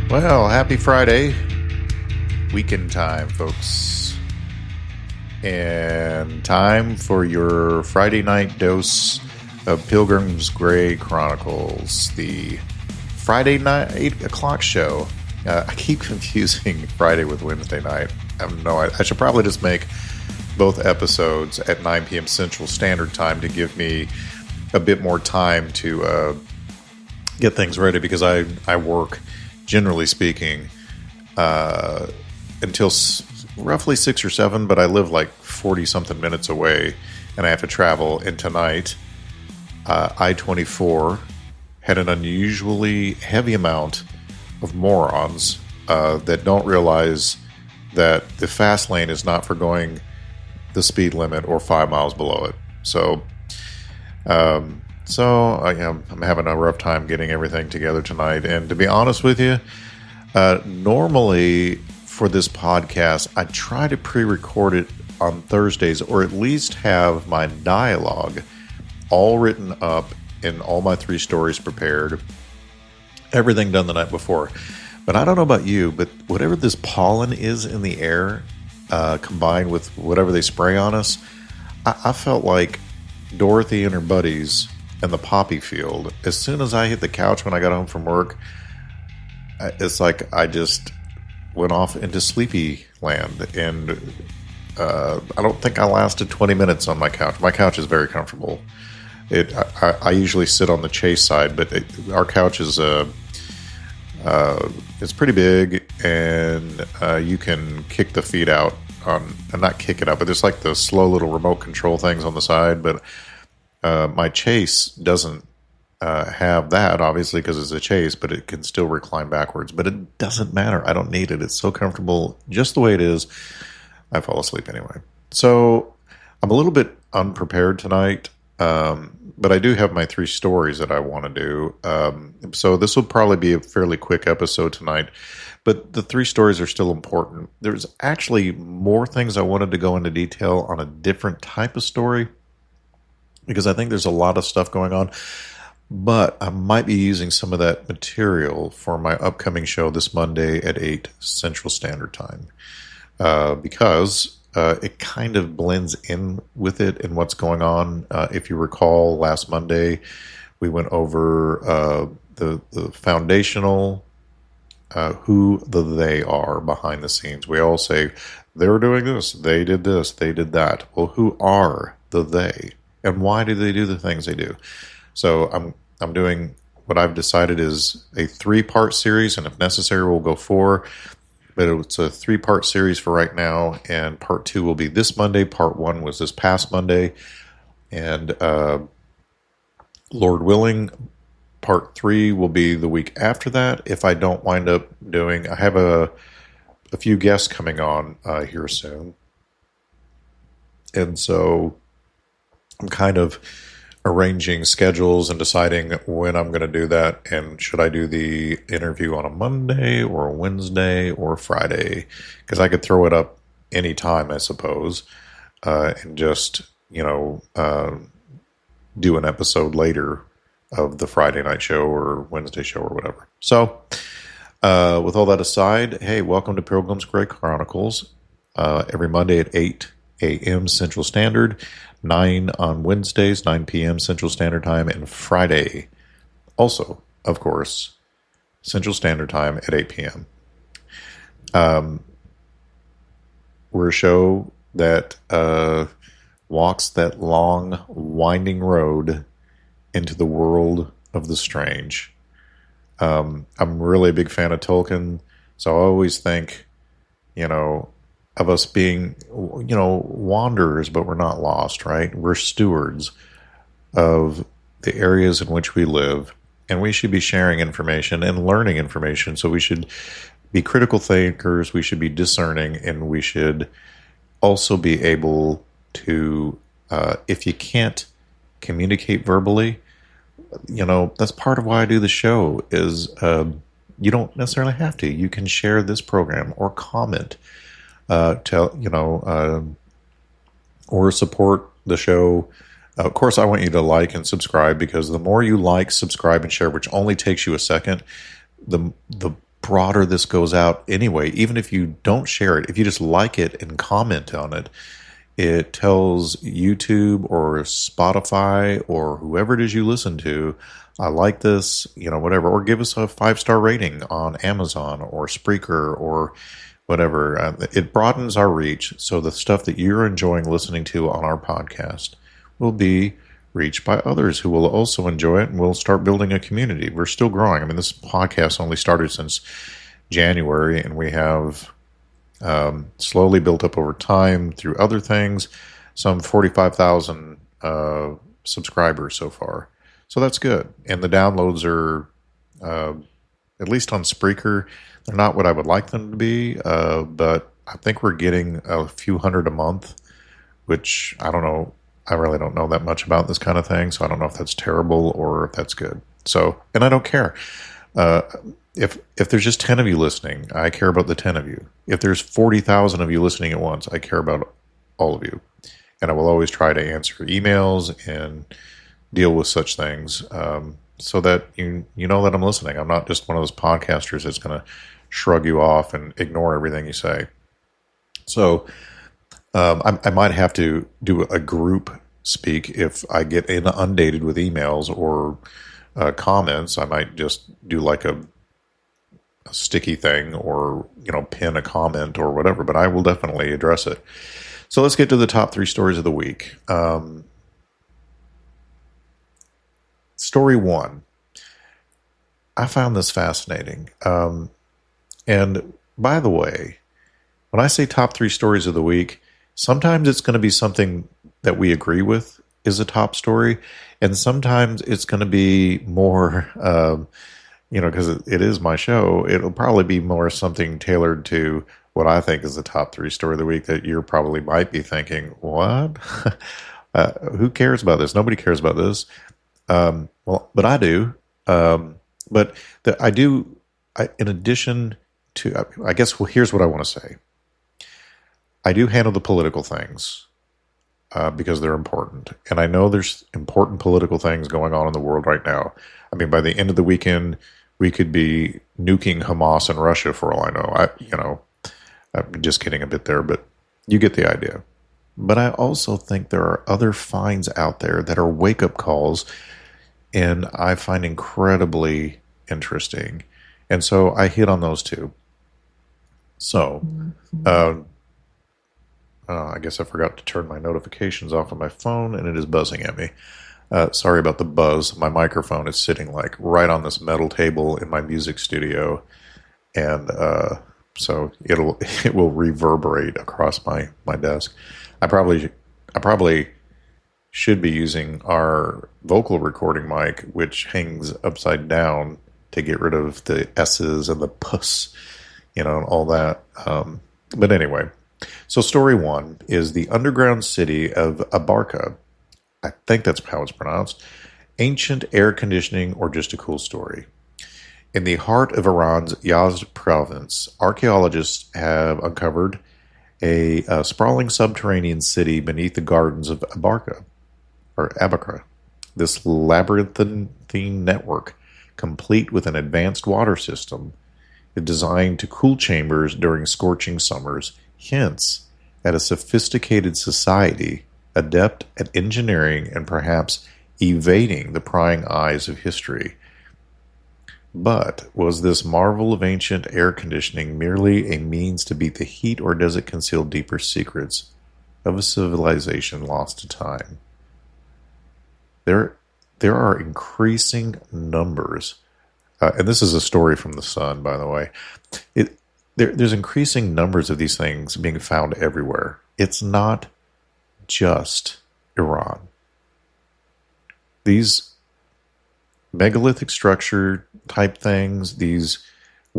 Well, happy Friday. Weekend time, folks. And time for your Friday night dose of Pilgrim's Gray Chronicles, the Friday night 8 o'clock show. I keep confusing Friday with Wednesday night. I should probably just make both episodes at 9 p.m. Central Standard Time to give me a bit more time to get things ready, because I work, generally speaking, until roughly 6 or 7, but I live like 40-something minutes away, and I have to travel. And tonight, I-24 had an unusually heavy amount of morons that don't realize that the fast lane is not for going the speed limit or 5 miles below it. So I'm having a rough time getting everything together tonight. And to be honest with you, normally for this podcast, I try to pre-record it on Thursdays, or at least have my dialogue all written up and all my 3 stories prepared, everything done the night before. But I don't know about you, but whatever this pollen is in the air, combined with whatever they spray on us, I felt like Dorothy and her buddies in the poppy field. As soon as I hit the couch when I got home from work, it's like I just went off into sleepy land. And I don't think I lasted 20 minutes on my couch. My couch is very comfortable. I usually sit on the chase side, but our couch is it's pretty big, and you can kick the feet out on, and not kick it out, but there's like the slow little remote control things on the side. But my chase doesn't have that, obviously, because it's a chase, but it can still recline backwards. But it doesn't matter. I don't need it. It's so comfortable just the way it is. I fall asleep anyway. So I'm a little bit unprepared tonight, but I do have my 3 stories that I want to do. So this will probably be a fairly quick episode tonight, but the 3 stories are still important. There's actually more things I wanted to go into detail on a different type of story, because I think there's a lot of stuff going on, but I might be using some of that material for my upcoming show this Monday at 8 Central Standard Time, because it kind of blends in with it and what's going on. If you recall, last Monday, we went over the foundational, who they are behind the scenes. We all say, they're doing this, they did that. Well, who are the they? And why do they do the things they do? So I'm doing what I've decided is a 3-part series, and if necessary, we'll go 4. But it's a 3-part series for right now, and part 2 will be this Monday. Part 1 was this past Monday, and Lord willing, part 3 will be the week after that. If I don't wind up doing, I have a few guests coming on here soon, and so I'm kind of arranging schedules and deciding when I'm going to do that, and should I do the interview on a Monday or a Wednesday or a Friday, because I could throw it up anytime, I suppose, and just, do an episode later of the Friday night show or Wednesday show or whatever. So with all that aside, hey, welcome to Pilgrim's Gray Chronicles, every Monday at 8 a.m. Central Standard, 9 on Wednesdays, 9 p.m. Central Standard Time, and Friday, also, of course, Central Standard Time at 8 p.m. We're a show that walks that long, winding road into the world of the strange. I'm really a big fan of Tolkien, so I always think, of us being, wanderers, but we're not lost, right? We're stewards of the areas in which we live, and we should be sharing information and learning information. So we should be critical thinkers, we should be discerning, and we should also be able to, if you can't communicate verbally, that's part of why I do the show, is you don't necessarily have to. You can share this program or comment, or support the show. Of course, I want you to like and subscribe, because the more you like, subscribe, and share, which only takes you a second, the broader this goes out anyway, even if you don't share it, if you just like it and comment on it, it tells YouTube or Spotify or whoever it is you listen to, I like this, whatever, or give us a 5-star rating on Amazon or Spreaker or whatever. It broadens our reach, so the stuff that you're enjoying listening to on our podcast will be reached by others who will also enjoy it, and we'll start building a community. We're still growing. I mean, this podcast only started since January, and we have slowly built up over time through other things, some 45,000 subscribers so far. So that's good. And the downloads are, at least on Spreaker, they're not what I would like them to be, but I think we're getting a few hundred a month, which I don't know. I really don't know that much about this kind of thing, so I don't know if that's terrible or if that's good. So, and I don't care. If there's just 10 of you listening, I care about the 10 of you. If there's 40,000 of you listening at once, I care about all of you. And I will always try to answer emails and deal with such things, so that you know that I'm listening. I'm not just one of those podcasters that's going to shrug you off and ignore everything you say. So I might have to do a group speak if I get inundated with emails or comments. I might just do like a sticky thing or, pin a comment or whatever, but I will definitely address it. So let's get to the top 3 stories of the week. Story 1. I found this fascinating. And by the way, when I say top 3 stories of the week, sometimes it's going to be something that we agree with is a top story, and sometimes it's going to be more, because it is my show, it'll probably be more something tailored to what I think is the top 3 story of the week that you probably might be thinking, what? Who cares about this? Nobody cares about this. Well, but I do. In addition to, I guess, well, here's what I want to say. I do handle the political things because they're important. And I know there's important political things going on in the world right now. I mean, by the end of the weekend, we could be nuking Hamas and Russia for all I know. I'm just kidding a bit there, but you get the idea. But I also think there are other finds out there that are wake-up calls, and I find incredibly interesting. And so I hit on those two. So, I guess I forgot to turn my notifications off on my phone, and it is buzzing at me. Sorry about the buzz. My microphone is sitting like right on this metal table in my music studio, and so it will reverberate across my desk. I probably should be using our vocal recording mic, which hangs upside down to get rid of the S's and the puss, and all that. But anyway, so story 1 is the underground city of Abarca. I think that's how it's pronounced. Ancient air conditioning or just a cool story. In the heart of Iran's Yazd province, archaeologists have uncovered a sprawling subterranean city beneath the gardens of Abarca. This labyrinthine network, complete with an advanced water system, is designed to cool chambers during scorching summers, hints at a sophisticated society adept at engineering and perhaps evading the prying eyes of history. But was this marvel of ancient air conditioning merely a means to beat the heat, or does it conceal deeper secrets of a civilization lost to time? There are increasing numbers, and this is a story from The Sun, by the way. There's increasing numbers of these things being found everywhere. It's not just Iran. These megalithic structure type things, these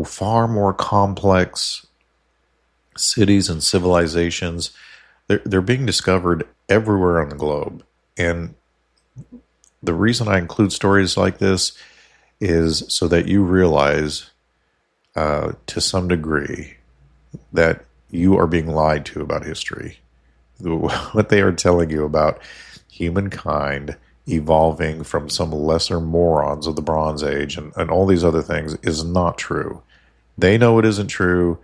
far more complex cities and civilizations, they're being discovered everywhere on the globe. And the reason I include stories like this is so that you realize to some degree that you are being lied to about history. What they are telling you about humankind evolving from some lesser morons of the Bronze Age and all these other things is not true. They know it isn't true.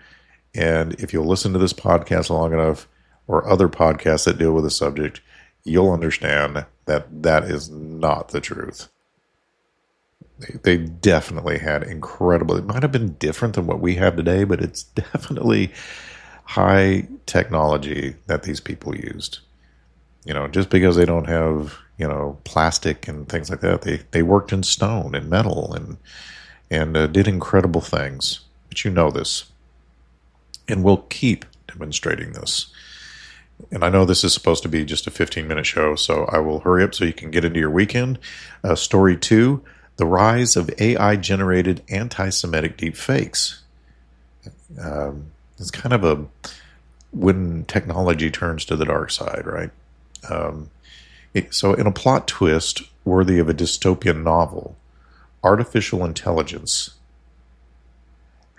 And if you'll listen to this podcast long enough, or other podcasts that deal with the subject, you'll understand that that is not the truth. They definitely had incredible, it might have been different than what we have today, but it's definitely high technology that these people used. Just because they don't have, plastic and things like that, they worked in stone and metal and did incredible things. But you know this. And we'll keep demonstrating this. And I know this is supposed to be just a 15-minute show, so I will hurry up so you can get into your weekend. Story 2, the rise of AI-generated anti-Semitic deepfakes. It's kind of when technology turns to the dark side, right? So in a plot twist worthy of a dystopian novel, artificial intelligence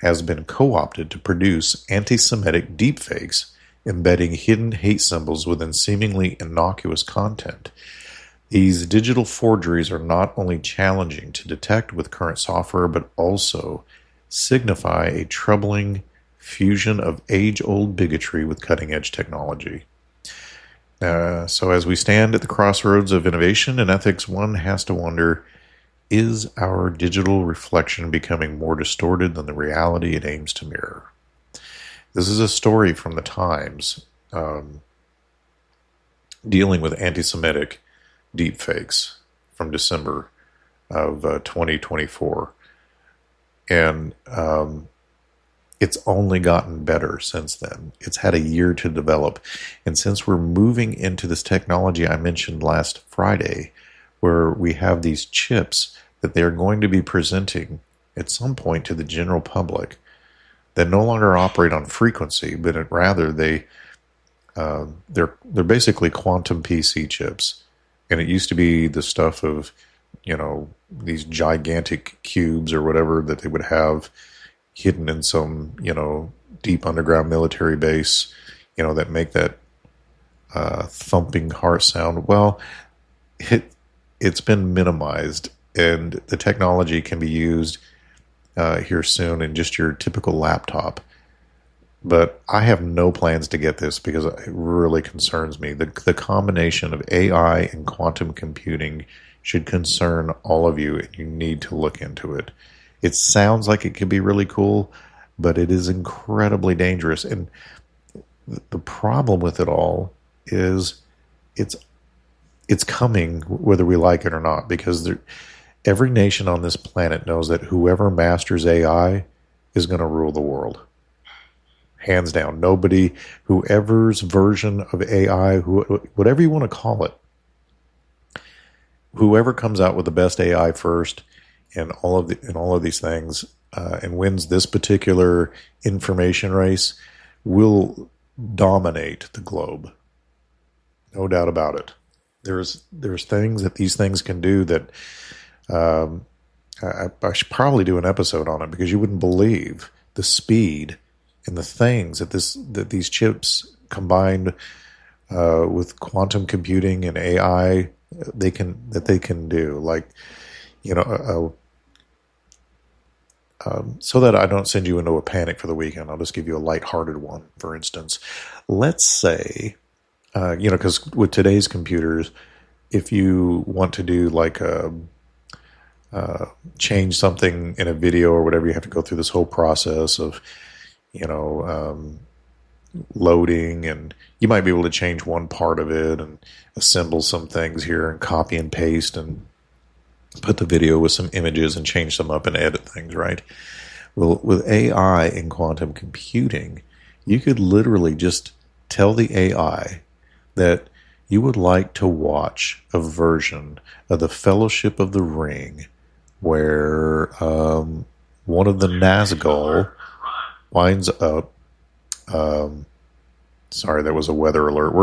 has been co-opted to produce anti-Semitic deepfakes embedding hidden hate symbols within seemingly innocuous content. These digital forgeries are not only challenging to detect with current software, but also signify a troubling fusion of age-old bigotry with cutting-edge technology. So as we stand at the crossroads of innovation and ethics, one has to wonder, is our digital reflection becoming more distorted than the reality it aims to mirror? This is a story from the Times dealing with anti-Semitic deepfakes from December of 2024. And it's only gotten better since then. It's had a year to develop. And since we're moving into this technology I mentioned last Friday, where we have these chips that they're going to be presenting at some point to the general public that no longer operate on frequency, but rather they're basically quantum PC chips. And it used to be the stuff of, these gigantic cubes or whatever that they would have hidden in some, deep underground military base, that make that thumping heart sound. Well, it's been minimized, and the technology can be used here soon in just your typical laptop. But I have no plans to get this because it really concerns me. The combination of AI and quantum computing should concern all of you, and you need to look into it. It sounds like it could be really cool, but it is incredibly dangerous. And the problem with it all is it's coming whether we like it or not, because every nation on this planet knows that whoever masters AI is going to rule the world. Hands down. Whoever's version of AI, whatever you want to call it, whoever comes out with the best AI first and all of these things and wins this particular information race will dominate the globe. No doubt about it. There's things that these things can do that I should probably do an episode on it, because you wouldn't believe the speed and the things that these chips combined with quantum computing and AI they can do. Like, so that I don't send you into a panic for the weekend, I'll just give you a lighthearted one. For instance, let's say, because with today's computers, if you want to do like change something in a video or whatever, you have to go through this whole process of, loading, and you might be able to change one part of it and assemble some things here and copy and paste and put the video with some images and change them up and edit things, right? Well, with AI and quantum computing, you could literally just tell the AI that you would like to watch a version of the Fellowship of the Ring where one of the Nazgul winds up. Sorry, that was a weather alert.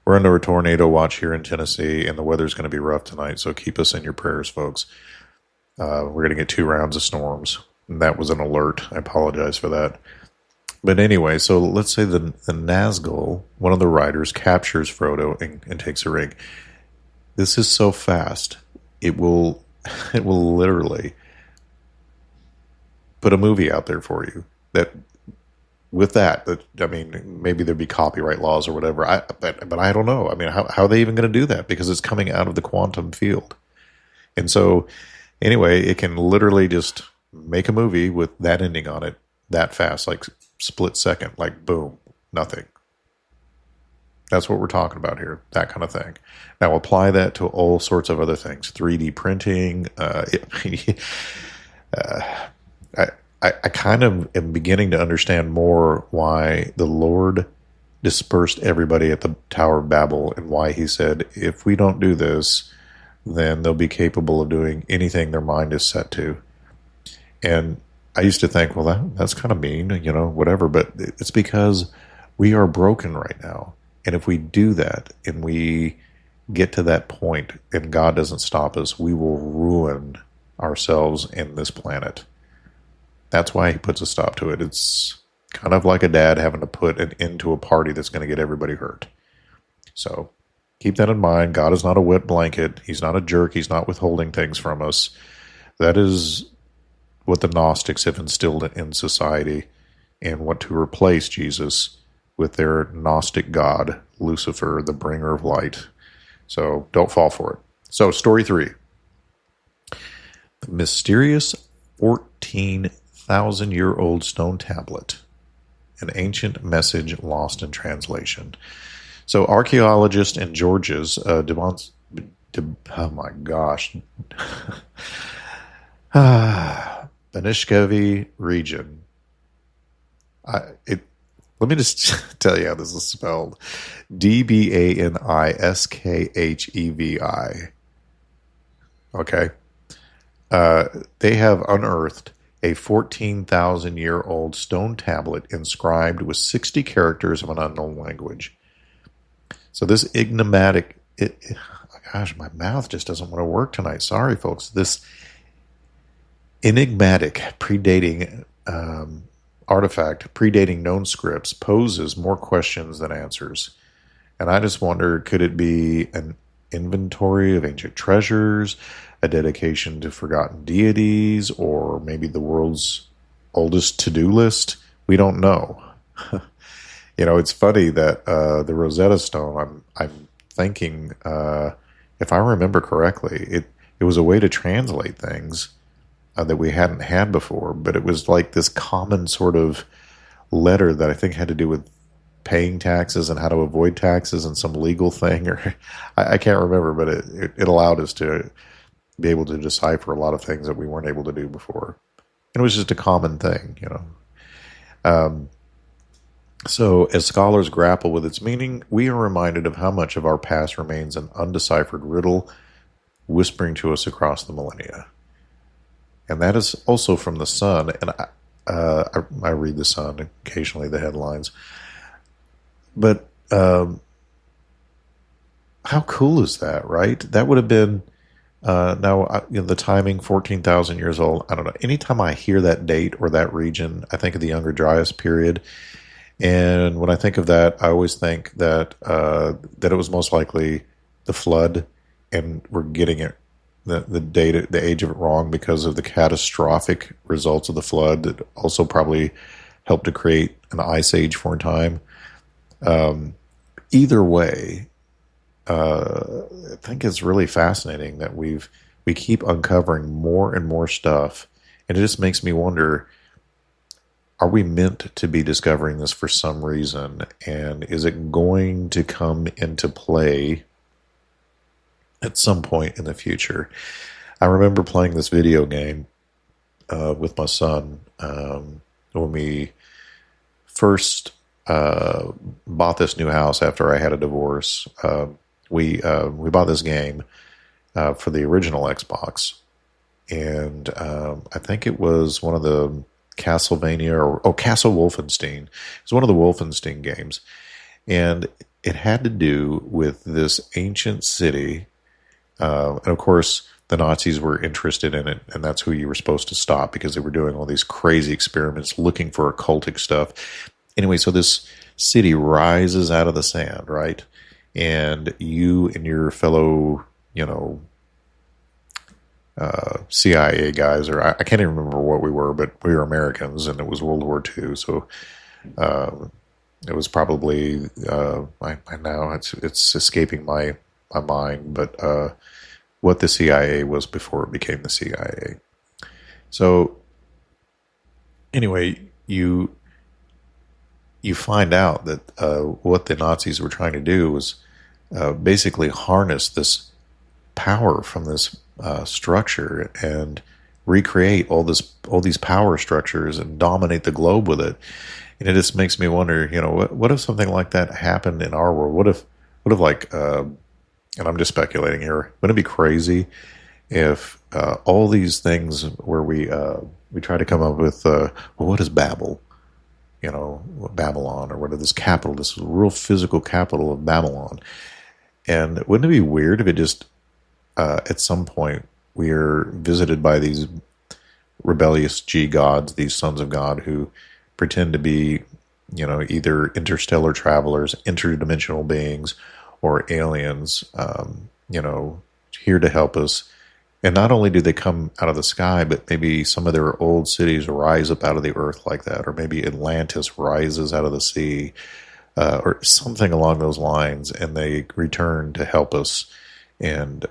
We're under a tornado watch here in Tennessee, and the weather's going to be rough tonight, so keep us in your prayers, folks. We're going to get 2 rounds of storms, and that was an alert. I apologize for that. But anyway, so let's say the Nazgul, one of the riders, captures Frodo and takes a ring. This is so fast, it will literally put a movie out there for you that with that I mean, maybe there'd be copyright laws or whatever. But I don't know. I mean, how are they even going to do that? Because it's coming out of the quantum field. And so, anyway, it can literally just make a movie with that ending on it that fast, like split second, like boom, nothing. That's what we're talking about here, that kind of thing. Now, apply that to all sorts of other things, 3D printing. I kind of am beginning to understand more why the Lord dispersed everybody at the Tower of Babel and why he said, if we don't do this, then they'll be capable of doing anything their mind is set to. And I used to think, well, that's kind of mean, whatever. But it's because we are broken right now. And if we do that and we get to that point and God doesn't stop us, we will ruin ourselves and this planet. That's why he puts a stop to it. It's kind of like a dad having to put an end to a party that's going to get everybody hurt. So keep that in mind. God is not a wet blanket. He's not a jerk. He's not withholding things from us. That is what the Gnostics have instilled in society and want to replace Jesus with their Gnostic god, Lucifer, the bringer of light. So don't fall for it. So story 3. The mysterious 14,000-year-old stone tablet. An ancient message lost in translation. So archaeologists in Georgia's Benishkevi region. Let me just tell you how this is spelled. Dbaniskhevi. Okay. They have unearthed a 14,000-year-old stone tablet inscribed with 60 characters of an unknown language. So this enigmatic, gosh, my mouth just doesn't want to work tonight. Sorry, folks. This enigmatic predating artifact, predating known scripts, poses more questions than answers. And I just wonder, could it be an inventory of ancient treasures, a dedication to forgotten deities, or maybe the world's oldest to-do list? We don't know. It's funny that the Rosetta Stone, I'm thinking, if I remember correctly, it was a way to translate things that we hadn't had before, but it was like this common sort of letter that I think had to do with paying taxes and how to avoid taxes and some legal thing, or I can't remember, but it allowed us to be able to decipher a lot of things that we weren't able to do before. And it was just a common thing, So as scholars grapple with its meaning, we are reminded of how much of our past remains an undeciphered riddle whispering to us across the millennia. And that is also from the Sun, and I read the Sun occasionally, the headlines. But how cool is that, right? That would have been the timing, 14,000 years old. I don't know. Anytime I hear that date or that region, I think of the Younger Dryas period. And when I think of that, I always think that that it was most likely the flood, and we're getting it. The age of it wrong because of the catastrophic results of the flood that also probably helped to create an ice age for a time. Either way, I think it's really fascinating that we keep uncovering more and more stuff, and it just makes me wonder, are we meant to be discovering this for some reason, and is it going to come into play at some point in the future? I remember playing this video game with my son when we first bought this new house after I had a divorce. We bought this game for the original Xbox, and I think it was one of the Castlevania or Castle Wolfenstein. It was one of the Wolfenstein games, and it had to do with this ancient city. And of course, the Nazis were interested in it, and that's who you were supposed to stop because they were doing all these crazy experiments looking for occultic stuff. Anyway, so this city rises out of the sand, right? And you and your fellow, CIA guys, or I can't even remember what we were, but we were Americans, and it was World War II. So it was probably I now it's escaping my mind, but what the CIA was before it became the CIA. So anyway, you find out that what the Nazis were trying to do was basically harness this power from this structure and recreate all these power structures and dominate the globe with it. And it just makes me wonder, what if something like that happened in our world? What if like, and I'm just speculating here, wouldn't it be crazy if all these things where we try to come up with, what is Babel? Babylon, or what is this capital, this real physical capital of Babylon. And wouldn't it be weird if it just, at some point, we are visited by these rebellious G-gods, these sons of God, who pretend to be, either interstellar travelers, interdimensional beings, or aliens, here to help us. And not only do they come out of the sky, but maybe some of their old cities rise up out of the earth like that, or maybe Atlantis rises out of the sea, or something along those lines, and they return to help us and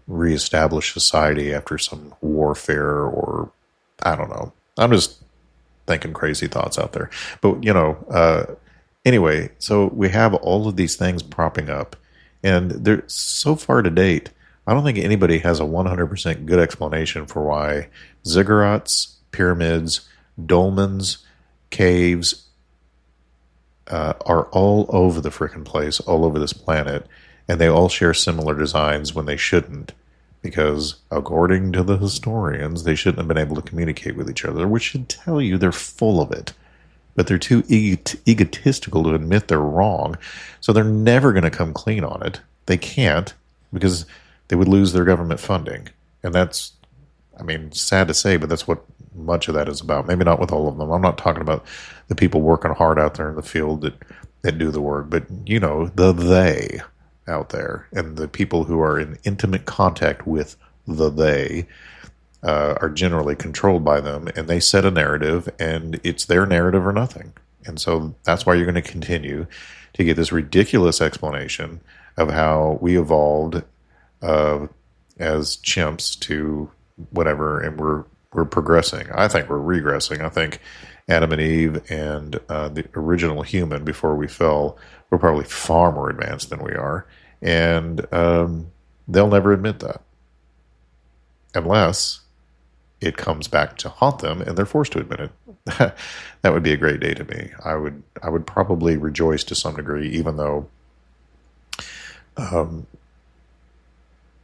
reestablish society after some warfare, or I don't know. I'm just thinking crazy thoughts out there. But, anyway, so we have all of these things propping up, and they're so far to date, I don't think anybody has a 100% good explanation for why ziggurats, pyramids, dolmens, caves are all over the frickin' place, all over this planet, and they all share similar designs when they shouldn't, because according to the historians, they shouldn't have been able to communicate with each other, which should tell you they're full of it. But they're too egotistical to admit they're wrong, so they're never going to come clean on it. They can't, because they would lose their government funding. And that's, sad to say, but that's what much of that is about. Maybe not with all of them. I'm not talking about the people working hard out there in the field that do the work, but, the they out there, and the people who are in intimate contact with the they are generally controlled by them, and they set a narrative, and it's their narrative or nothing. And so that's why you're going to continue to get this ridiculous explanation of how we evolved as chimps to whatever, and we're progressing. I think we're regressing. I think Adam and Eve and the original human before we fell were probably far more advanced than we are, and they'll never admit that unless it comes back to haunt them and they're forced to admit it. That would be a great day to me. I would probably rejoice to some degree, even though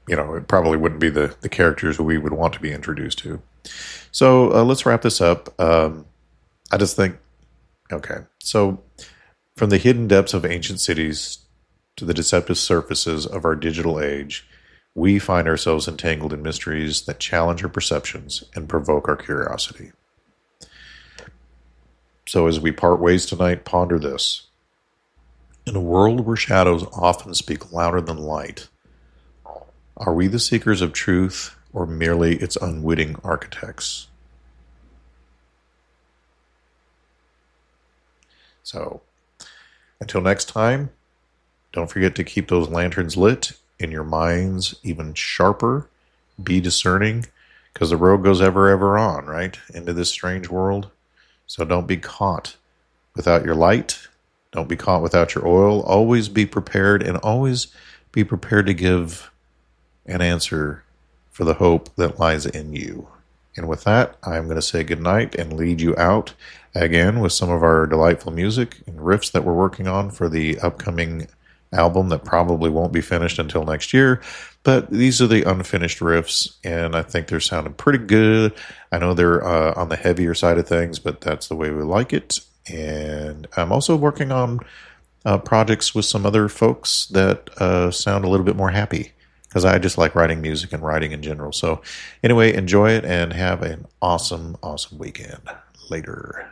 it probably wouldn't be the characters we would want to be introduced to. So let's wrap this up. I just think, okay, so from the hidden depths of ancient cities to the deceptive surfaces of our digital age, we find ourselves entangled in mysteries that challenge our perceptions and provoke our curiosity. So as we part ways tonight, ponder this. In a world where shadows often speak louder than light, are we the seekers of truth or merely its unwitting architects? So, until next time, don't forget to keep those lanterns lit and your minds even sharper. Be discerning, because the road goes ever on, right? Into this strange world. So don't be caught without your light. Don't be caught without your oil. Always be prepared, and always be prepared to give an answer for the hope that lies in you. And with that, I'm going to say goodnight and lead you out again with some of our delightful music and riffs that we're working on for the upcoming album that probably won't be finished until next year. But these are the unfinished riffs, and I think they're sounding pretty good. I know they're on the heavier side of things, but that's the way we like it. And I'm also working on projects with some other folks that sound a little bit more happy, because I just like writing music and writing in general. So anyway, enjoy it and have an awesome weekend. Later.